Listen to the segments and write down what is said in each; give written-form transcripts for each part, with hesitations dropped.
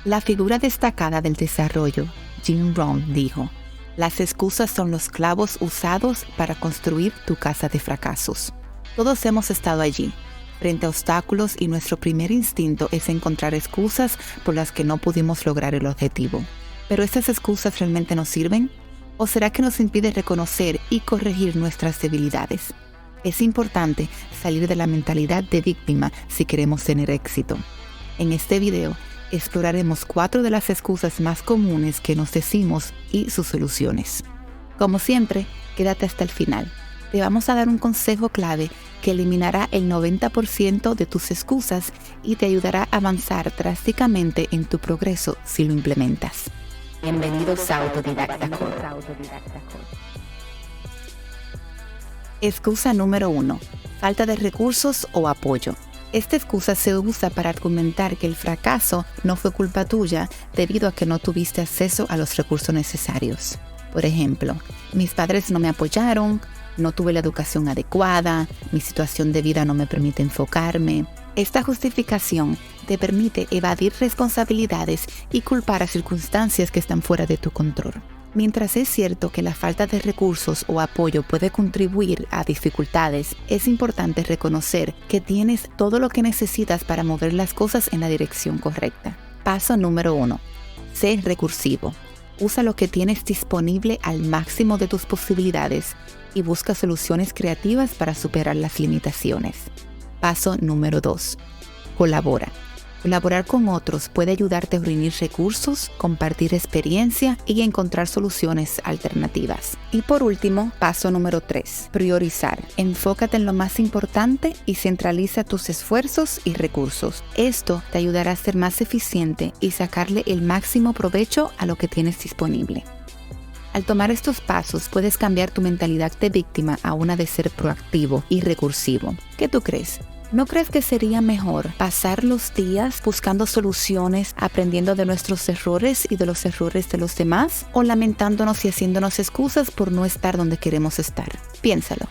La figura destacada del desarrollo, Jim Rohn, dijo: las excusas son los clavos usados para construir tu casa de fracasos. Todos hemos estado allí, frente a obstáculos, y nuestro primer instinto es encontrar excusas por las que no pudimos lograr el objetivo. ¿Pero estas excusas realmente nos sirven? ¿O será que nos impide reconocer y corregir nuestras debilidades? Es importante salir de la mentalidad de víctima si queremos tener éxito. En este video exploraremos 4 de las excusas más comunes que nos decimos y sus soluciones. Como siempre, quédate hasta el final. Te vamos a dar un consejo clave que eliminará el 90% de tus excusas y te ayudará a avanzar drásticamente en tu progreso si lo implementas. Bienvenidos a Autodidacta Code. Excusa número 1. Falta de recursos o apoyo. Esta excusa se usa para argumentar que el fracaso no fue culpa tuya debido a que no tuviste acceso a los recursos necesarios. Por ejemplo, mis padres no me apoyaron, no tuve la educación adecuada, mi situación de vida no me permite enfocarme. Esta justificación te permite evadir responsabilidades y culpar a circunstancias que están fuera de tu control. Mientras es cierto que la falta de recursos o apoyo puede contribuir a dificultades, es importante reconocer que tienes todo lo que necesitas para mover las cosas en la dirección correcta. Paso número 1. Sé recursivo. Usa lo que tienes disponible al máximo de tus posibilidades y busca soluciones creativas para superar las limitaciones. Paso número 2. Colabora. Colaborar con otros puede ayudarte a reunir recursos, compartir experiencia y encontrar soluciones alternativas. Y por último, paso número 3. Priorizar. Enfócate en lo más importante y centraliza tus esfuerzos y recursos. Esto te ayudará a ser más eficiente y sacarle el máximo provecho a lo que tienes disponible. Al tomar estos pasos, puedes cambiar tu mentalidad de víctima a una de ser proactivo y recursivo. ¿Qué tú crees? ¿No crees que sería mejor pasar los días buscando soluciones, aprendiendo de nuestros errores y de los errores de los demás, o lamentándonos y haciéndonos excusas por no estar donde queremos estar? Piénsalo.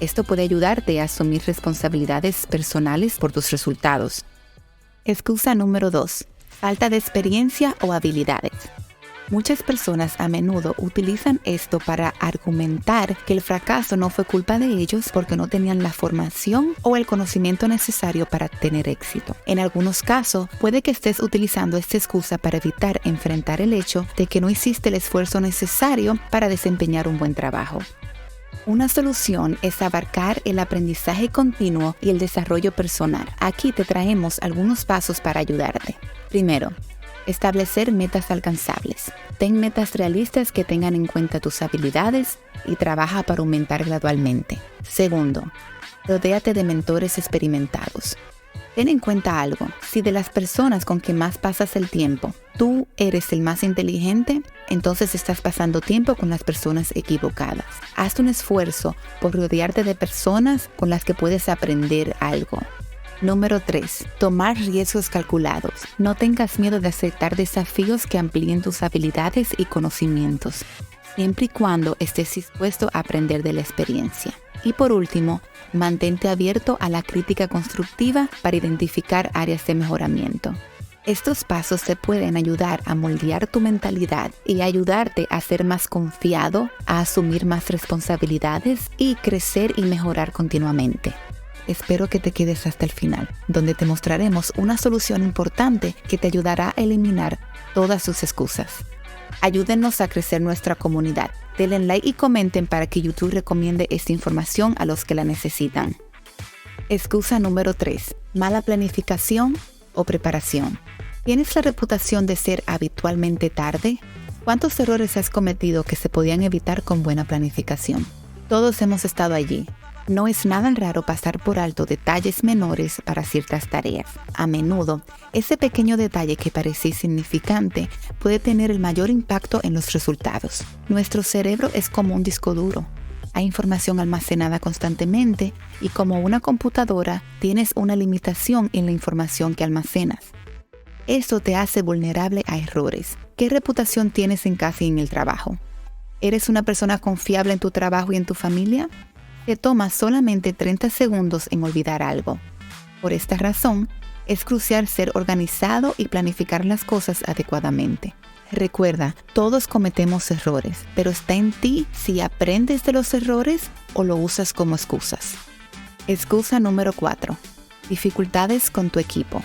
Esto puede ayudarte a asumir responsabilidades personales por tus resultados. Excusa número 2. Falta de experiencia o habilidades. Muchas personas a menudo utilizan esto para argumentar que el fracaso no fue culpa de ellos porque no tenían la formación o el conocimiento necesario para tener éxito. En algunos casos, puede que estés utilizando esta excusa para evitar enfrentar el hecho de que no hiciste el esfuerzo necesario para desempeñar un buen trabajo. Una solución es abarcar el aprendizaje continuo y el desarrollo personal. Aquí te traemos algunos pasos para ayudarte. Primero, establecer metas alcanzables. Ten metas realistas que tengan en cuenta tus habilidades y trabaja para aumentar gradualmente. Segundo, rodéate de mentores experimentados. Ten en cuenta algo: si de las personas con que más pasas el tiempo, tú eres el más inteligente, entonces estás pasando tiempo con las personas equivocadas. Haz un esfuerzo por rodearte de personas con las que puedes aprender algo. Número 3. Tomar riesgos calculados. No tengas miedo de aceptar desafíos que amplíen tus habilidades y conocimientos, siempre y cuando estés dispuesto a aprender de la experiencia. Y por último, mantente abierto a la crítica constructiva para identificar áreas de mejoramiento. Estos pasos te pueden ayudar a moldear tu mentalidad y ayudarte a ser más confiado, a asumir más responsabilidades y crecer y mejorar continuamente. Espero que te quedes hasta el final, donde te mostraremos una solución importante que te ayudará a eliminar todas sus excusas. Ayúdennos a crecer nuestra comunidad. Denle like y comenten para que YouTube recomiende esta información a los que la necesitan. Excusa número 3. Mala planificación o preparación. ¿Tienes la reputación de ser habitualmente tarde? ¿Cuántos errores has cometido que se podían evitar con buena planificación? Todos hemos estado allí. No es nada raro pasar por alto detalles menores para ciertas tareas. A menudo, ese pequeño detalle que parece insignificante puede tener el mayor impacto en los resultados. Nuestro cerebro es como un disco duro. Hay información almacenada constantemente y como una computadora, tienes una limitación en la información que almacenas. Esto te hace vulnerable a errores. ¿Qué reputación tienes en casa y en el trabajo? ¿Eres una persona confiable en tu trabajo y en tu familia? Te toma solamente 30 segundos en olvidar algo. Por esta razón, Es crucial ser organizado y planificar las cosas adecuadamente. Recuerda, todos cometemos errores, pero está en ti si aprendes de los errores o lo usas como excusas. Excusa número 4. Dificultades con tu equipo.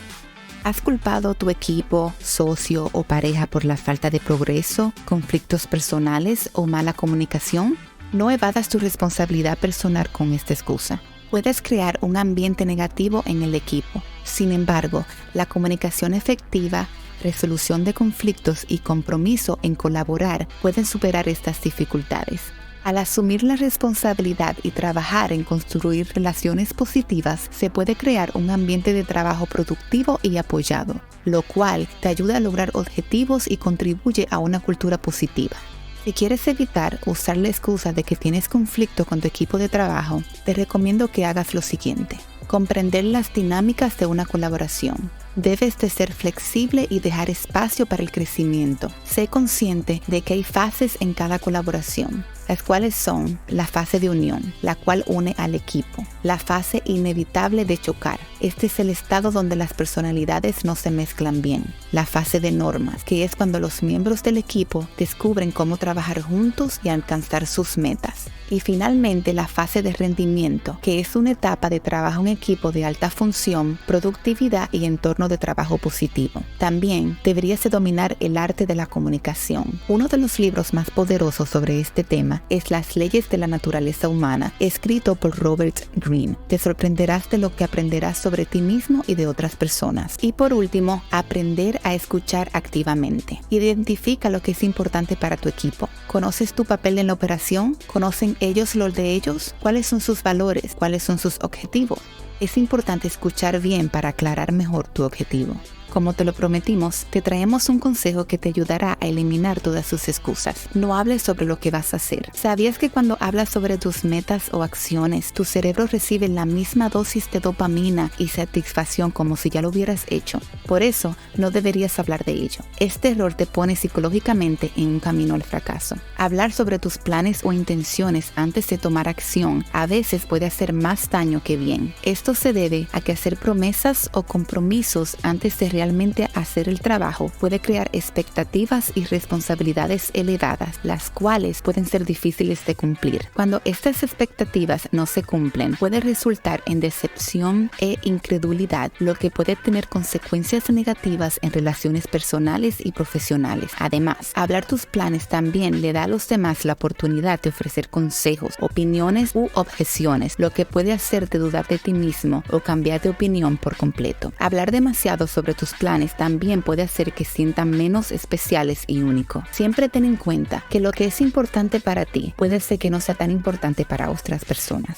¿Has culpado a tu equipo, socio o pareja por la falta de progreso, conflictos personales o mala comunicación? No evadas tu responsabilidad personal con esta excusa. Puedes crear un ambiente negativo en el equipo. Sin embargo, la comunicación efectiva, resolución de conflictos y compromiso en colaborar pueden superar estas dificultades. Al asumir la responsabilidad y trabajar en construir relaciones positivas, se puede crear un ambiente de trabajo productivo y apoyado, lo cual te ayuda a lograr objetivos y contribuye a una cultura positiva. Si quieres evitar usar la excusa de que tienes conflicto con tu equipo de trabajo, te recomiendo que hagas lo siguiente. Comprender las dinámicas de una colaboración. Debes de ser flexible y dejar espacio para el crecimiento. Sé consciente de que hay fases en cada colaboración, las cuales son la fase de unión, la cual une al equipo, la fase inevitable de chocar. Este es el estado donde las personalidades no se mezclan bien. La fase de normas, que es cuando los miembros del equipo descubren cómo trabajar juntos y alcanzar sus metas. Y finalmente la fase de rendimiento, que es una etapa de trabajo en equipo de alta función, productividad y entorno de trabajo positivo. También deberías de dominar el arte de la comunicación. Uno de los libros más poderosos sobre este tema es Las leyes de la naturaleza humana, escrito por Robert Greene. Te sorprenderás de lo que aprenderás sobre ti mismo y de otras personas. Y por último, aprender a escuchar activamente. Identifica lo que es importante para tu equipo. ¿Conoces tu papel en la operación? ¿Conocen ellos lo de ellos? ¿Cuáles son sus valores? ¿Cuáles son sus objetivos? Es importante escuchar bien para aclarar mejor tu objetivo. Como te lo prometimos, te traemos un consejo que te ayudará a eliminar todas sus excusas. No hables sobre lo que vas a hacer. ¿Sabías que cuando hablas sobre tus metas o acciones, tu cerebro recibe la misma dosis de dopamina y satisfacción como si ya lo hubieras hecho? Por eso, no deberías hablar de ello. Este error te pone psicológicamente en un camino al fracaso. Hablar sobre tus planes o intenciones antes de tomar acción a veces puede hacer más daño que bien. Esto se debe a que hacer promesas o compromisos antes de realmente hacer el trabajo puede crear expectativas y responsabilidades elevadas, las cuales pueden ser difíciles de cumplir. Cuando estas expectativas no se cumplen, puede resultar en decepción e incredulidad, lo que puede tener consecuencias negativas en relaciones personales y profesionales. Además, hablar tus planes también le da a los demás la oportunidad de ofrecer consejos, opiniones u objeciones, lo que puede hacerte dudar de ti mismo o cambiar de opinión por completo. Hablar demasiado sobre tus planes también puede hacer que sientan menos especiales y únicos. Siempre ten en cuenta que lo que es importante para ti puede ser que no sea tan importante para otras personas.